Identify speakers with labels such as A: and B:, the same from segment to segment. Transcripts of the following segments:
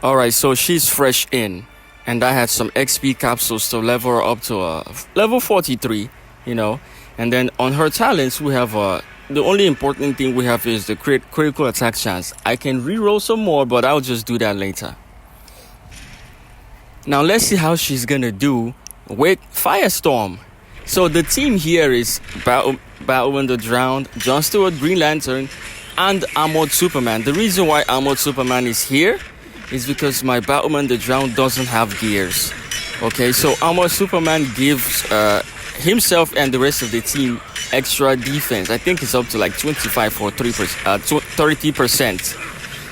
A: All right, so she's fresh in, and I had some XP capsules to level her up to level 43, you know. And then on her talents, we have the only important thing we have is the critical attack chance. I can reroll some more, but I'll just do that later. Now let's see how she's gonna do with Firestorm. So the team here is Batwoman the Drowned, John Stewart Green Lantern, and Armored Superman. The reason why Armored Superman is here is because my Batwoman the Drowned doesn't have gears. Okay, so Armored Superman gives himself and the rest of the team extra defense. I think it's up to like 25 or 30%.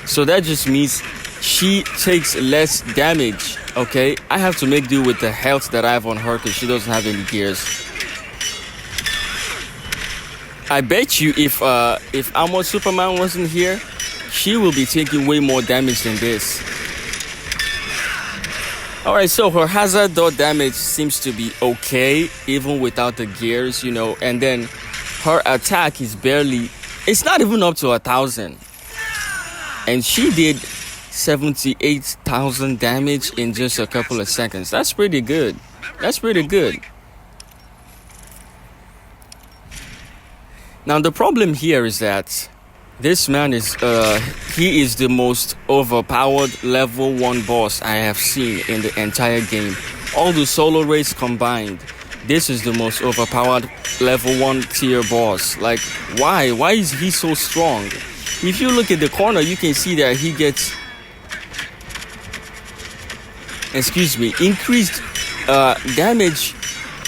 A: So that just means she takes less damage. Okay, I have to make do with the health that I have on her because she doesn't have any gears. I bet you if Armored Superman wasn't here, she will be taking way more damage than this. Alright, so her hazard dot damage seems to be okay, even without the gears, you know, and then her attack is it's not even up to 1,000. And she did 78,000 damage in just a couple of seconds. That's pretty good. That's pretty good. Now the problem here is that this man is he is the most overpowered level 1 boss I have seen in the entire game. All the solo raids combined, this is the most overpowered level 1 tier boss. Like, why? Why is he so strong? If you look at the corner, you can see that he gets increased damage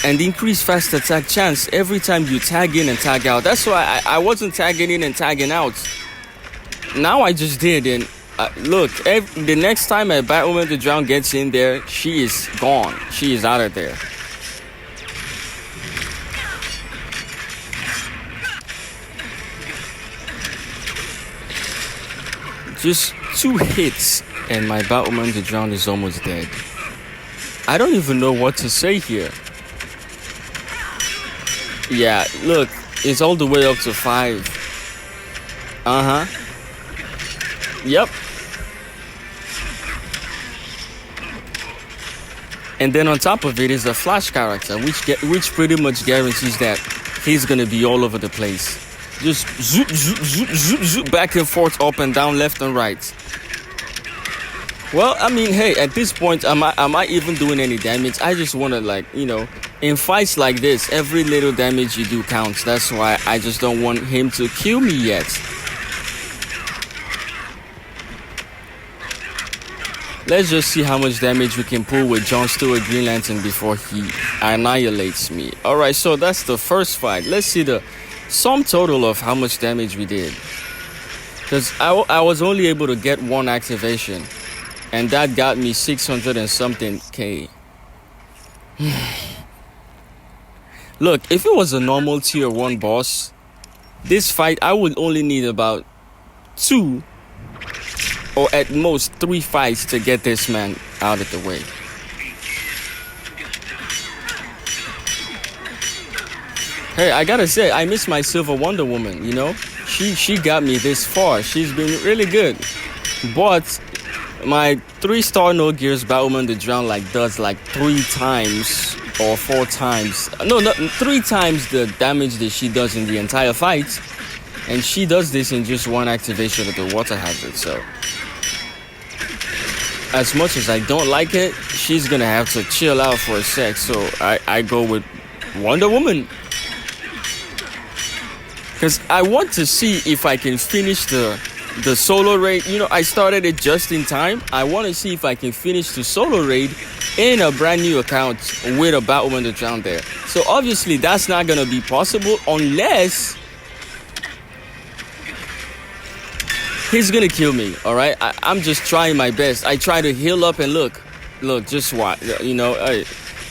A: and increase fast attack chance every time you tag in and tag out. That's why I wasn't tagging in and tagging out. Now I just did, and look, the next time a Batwoman the Drowned gets in there, she is gone. She is out of there. Just 2 hits and my Batwoman the Drowned is almost dead. I don't even know what to say here. Yeah, look, it's all the way up to 5. Yep. And then on top of it is a Flash character, which pretty much guarantees that he's gonna be all over the place. Just zoop, zoop, zoop, zoop, zoop, back and forth, up and down, left and right. Well, I mean, hey, at this point, am I even doing any damage? I just want to, like, you know, in fights like this, every little damage you do counts. That's why I just don't want him to kill me yet. Let's just see how much damage we can pull with John Stewart Green Lantern before he annihilates me. Alright, so that's the first fight. Let's see the sum total of how much damage we did. Because I was only able to get 1 activation. And that got me 600 and something K. Look, if it was a normal tier 1 boss, this fight I would only need about 2 or at most 3 fights to get this man out of the way. Hey, I gotta say, I miss my Silver Wonder Woman, you know? She got me this far. She's been really good. But my 3-star no gears Batwoman the Drowned does 3 times or 4 times. No, 3 times the damage that she does in the entire fight. And she does this in just 1 activation of the water hazard. So as much as I don't like it, she's gonna have to chill out for a sec. So I go with Wonder Woman. Because I want to see if I can finish the solo raid. You know, I started it just in time. I want to see if I can finish the solo raid in a brand new account with a Batwoman the Drowned there. So obviously that's not going to be possible unless he's going to kill me. All right. I'm just trying my best. I try to heal up and look, just what, you know,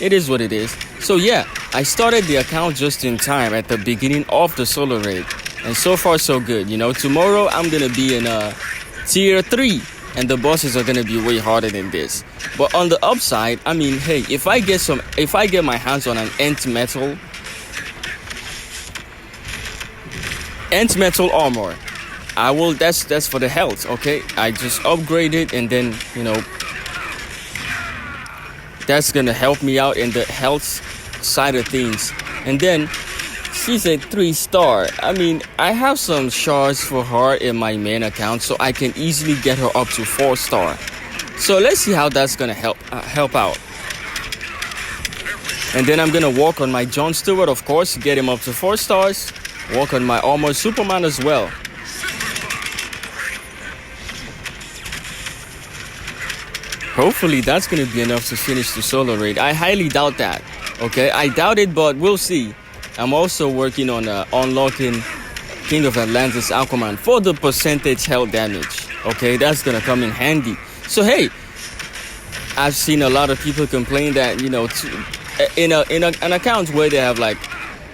A: it is what it is. So yeah, I started the account just in time at the beginning of the solo raid. And so far so good. You know, tomorrow I'm going to be in tier 3 and the bosses are going to be way harder than this. But on the upside, I mean, hey, if I get my hands on an Ent Metal armor, I will. That's for the health. Okay, I just upgrade it, and then that's gonna help me out in the health side of things. And then she's a 3-star. I mean, I have some shards for her in my main account, so I can easily get her up to 4-star. So let's see how that's gonna help out. And then I'm gonna work on my John Stewart, of course, get him up to 4 stars. Work on my Armored Superman as well. Hopefully that's gonna be enough to finish the solo raid. I highly doubt that. Okay, I doubt it, but we'll see. I'm also working on unlocking King of Atlantis Aquaman for the percentage health damage. Okay, that's gonna come in handy. So hey, I've seen a lot of people complain that in an account where they have like,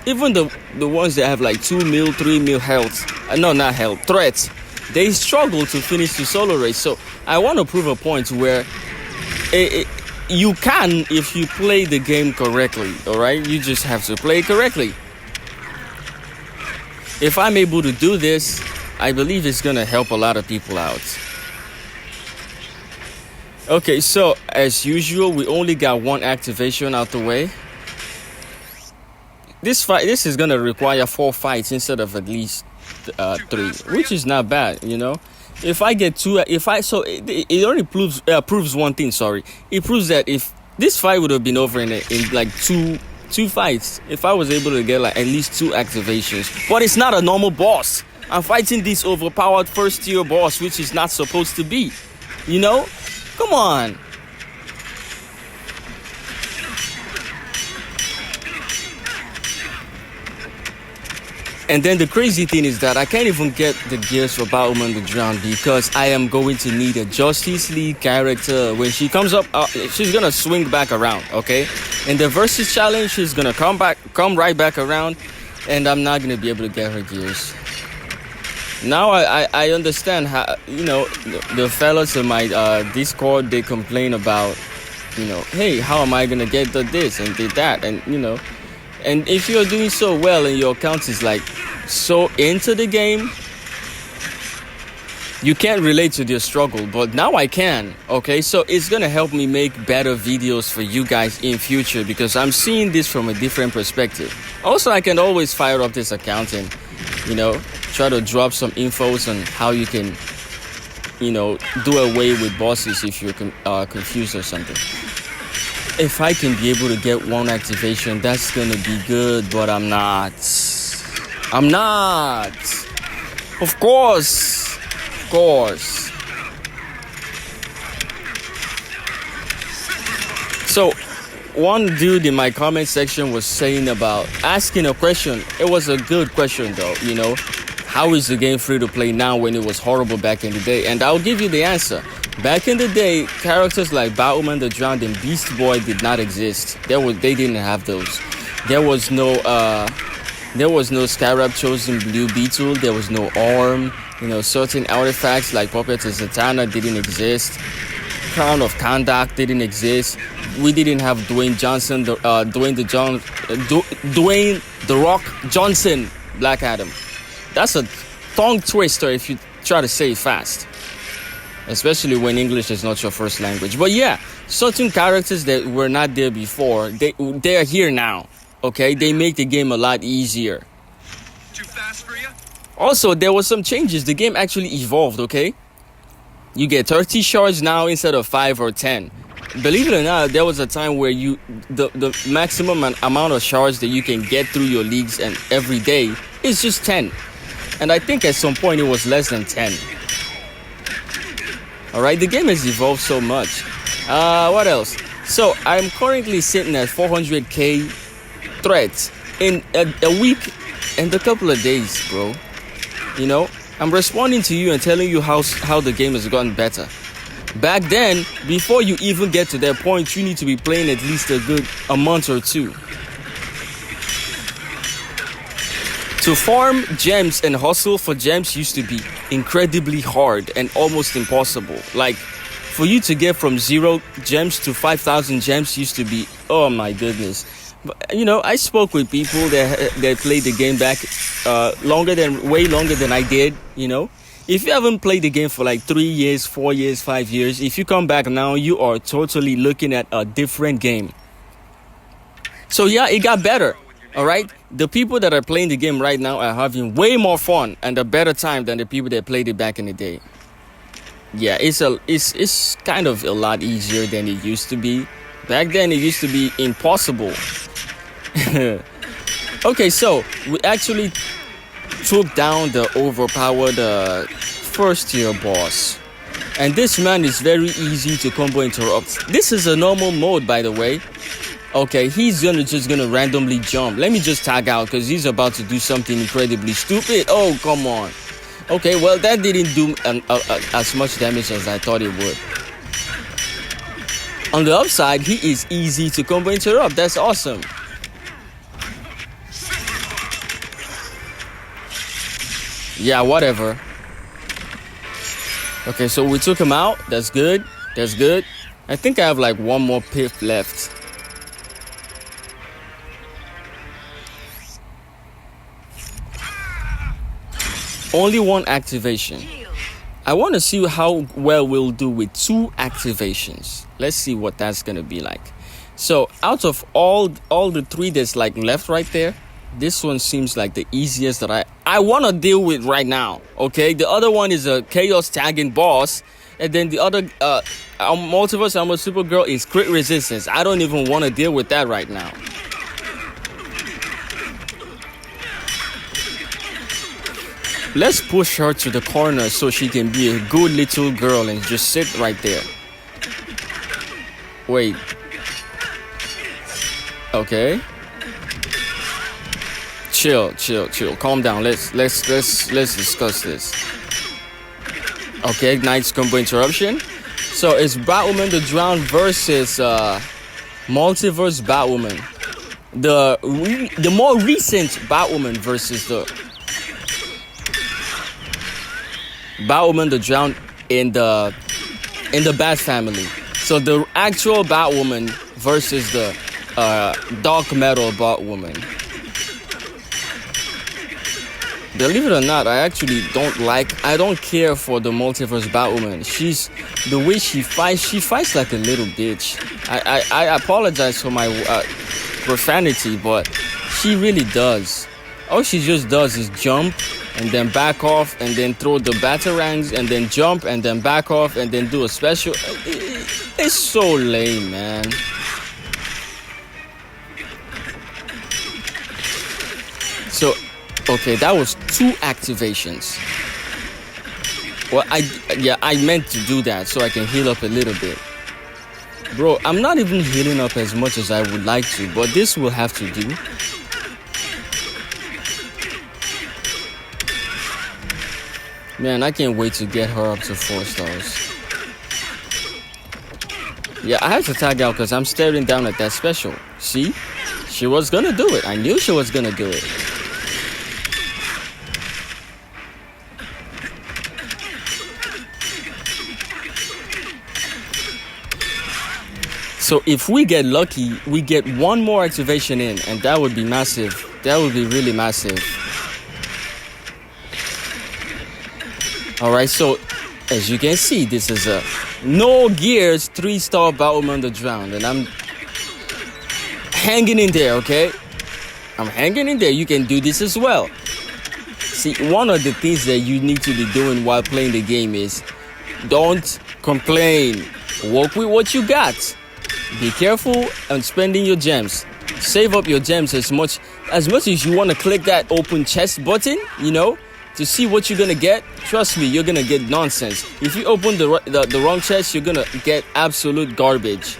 A: even the ones that have like 2 mil, 3 mil health, no, not health, threats, they struggle to finish the solo race. So I want to prove a point where you can if you play the game correctly. All right, you just have to play correctly. If I'm able to do this, I believe it's gonna help a lot of people out. Okay, so as usual, we only got one activation out the way. This is gonna require 4 fights instead of at least 3, which is not bad, If I get 2, it only proves one thing. Sorry, it proves that if this fight would have been over in like two fights, if I was able to get like at least 2 activations, but it's not a normal boss. I'm fighting this overpowered first tier boss, which is not supposed to be, Come on. And then the crazy thing is that I can't even get the gears for Batwoman the Drowned because I am going to need a Justice League character. When she comes up, she's gonna swing back around, okay? In the versus challenge, she's gonna come right back around, and I'm not gonna be able to get her gears. Now I understand how, the fellas in my Discord, they complain about, hey, how am I gonna get the this and did that, and and if you're doing so well and your account is like so into the game, you can't relate to their struggle, but now I can. Okay, so it's gonna help me make better videos for you guys in future because I'm seeing this from a different perspective. Also, I can always fire up this account and try to drop some infos on how you can do away with bosses if you're confused or something. If I can be able to get 1 activation, that's gonna be good, but I'm not. Of course. So one dude in my comment section was saying about asking a question. It was a good question though, how is the game free to play now when it was horrible back in the day? And I'll give you the answer. Back in the day, characters like Batwoman the Drowned and Beast Boy did not exist. They didn't have those. There was no Scarab Chosen Blue Beetle. There was no Arm. Certain artifacts like Puppet and Zatanna didn't exist. Crown of Kandak didn't exist. We didn't have Dwayne the Rock Johnson, Black Adam. That's a tongue twister if you try to say it fast, especially when English is not your first language. But yeah, certain characters that were not there before, they are here now. Okay, they make the game a lot easier. Too fast for you? Also, there were some changes. The game actually evolved. Okay, you get 30 shards now instead of 5 or 10. Believe it or not, there was a time where the maximum amount of shards that you can get through your leagues and every day is just 10. And I think at some point it was less than 10. Alright, the game has evolved so much. What else? So I'm currently sitting at 400k threads in a week and a couple of days, bro. I'm responding to you and telling you how the game has gotten better. Back then, before you even get to that point, you need to be playing at least a month or 2. To farm gems and hustle for gems used to be incredibly hard and almost impossible. Like, for you to get from 0 gems to 5,000 gems used to be, oh my goodness. But, I spoke with people that played the game back way longer than I did, If you haven't played the game for like 3 years, 4 years, 5 years, if you come back now, you are totally looking at a different game. So yeah, it got better. All right, the people that are playing the game right now are having way more fun and a better time than the people that played it back in the day. Yeah, it's kind of a lot easier than it used to be. Back then, it used to be impossible. Okay, so we actually took down the overpowered first tier boss. And this man is very easy to combo interrupt. This is a normal mode, by the way. Okay, he's just gonna randomly jump. Let me just tag out because he's about to do something incredibly stupid. Oh, come on. Okay, well, that didn't do as much damage as I thought it would. On the upside, he is easy to combo interrupt. That's awesome. Yeah, whatever. Okay, so we took him out. That's good. That's good. I think I have like one more pip left. Only one activation. I want to see how well we'll do with 2 activations. Let's see what that's going to be like. So out of all the 3 that's like left right there, this one seems like the easiest that I want to deal with right now. Okay, the other one is a chaos tagging boss. And then the other Multiverse Armor Supergirl is crit resistance. I don't even want to deal with that right now. Let's push her to the corner so she can be a good little girl and just sit right there. Wait. Okay. Chill. Calm down. Let's discuss this. Okay, Knight's combo interruption. So it's Batwoman the Drowned versus Multiverse Batwoman. The more recent Batwoman versus the Batwoman the Drowned in the Bat family. So the actual Batwoman versus the dark metal Batwoman. Believe it or not, I actually I don't care for the Multiverse Batwoman. The way she fights like a little bitch. I apologize for my profanity, but she really does. All she just does is jump and then back off and then throw the batarangs and then jump and then back off and then do a special. It's so lame, man. So, okay, that was 2 activations. Well, I meant to do that so I can heal up a little bit. Bro, I'm not even healing up as much as I would like to, but this will have to do. Man, I can't wait to get her up to 4 stars. Yeah, I have to tag out because I'm staring down at that special. See? She was gonna do it. I knew she was gonna do it. So if we get lucky, we get 1 more activation in, and that would be massive. That would be really massive. Alright, so as you can see, this is a no gears 3-star Batwoman the Drowned, and I'm hanging in there, okay? I'm hanging in there. You can do this as well. See, one of the things that you need to be doing while playing the game is don't complain. Work with what you got. Be careful on spending your gems. Save up your gems as much as you want to click that open chest button, you know, to see what you're gonna get. Trust me, you're gonna get nonsense. If you open the wrong chest, you're gonna get absolute garbage.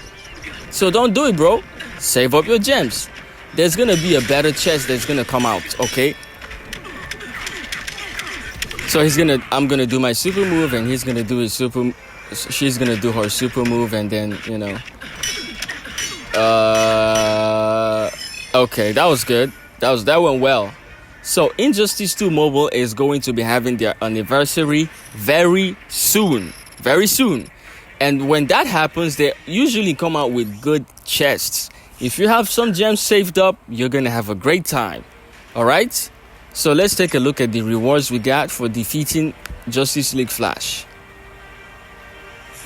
A: So don't do it, bro. Save up your gems. There's gonna be a better chest that's gonna come out, okay? So I'm gonna do my super move, and he's gonna do his super. She's gonna do her super move, and then, you know. Okay, that was good. That went well. So Injustice 2 Mobile is going to be having their anniversary very soon. Very soon. And when that happens, they usually come out with good chests. If you have some gems saved up, you're going to have a great time. Alright? So let's take a look at the rewards we got for defeating Justice League Flash.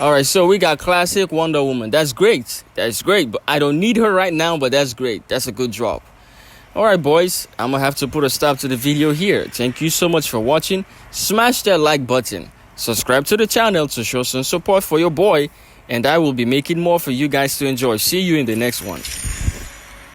A: Alright, so we got classic Wonder Woman. That's great. That's great. But I don't need her right now, but that's great. That's a good drop. Alright, boys. I'm going to have to put a stop to the video here. Thank you so much for watching. Smash that like button. Subscribe to the channel to show some support for your boy. And I will be making more for you guys to enjoy. See you in the next one.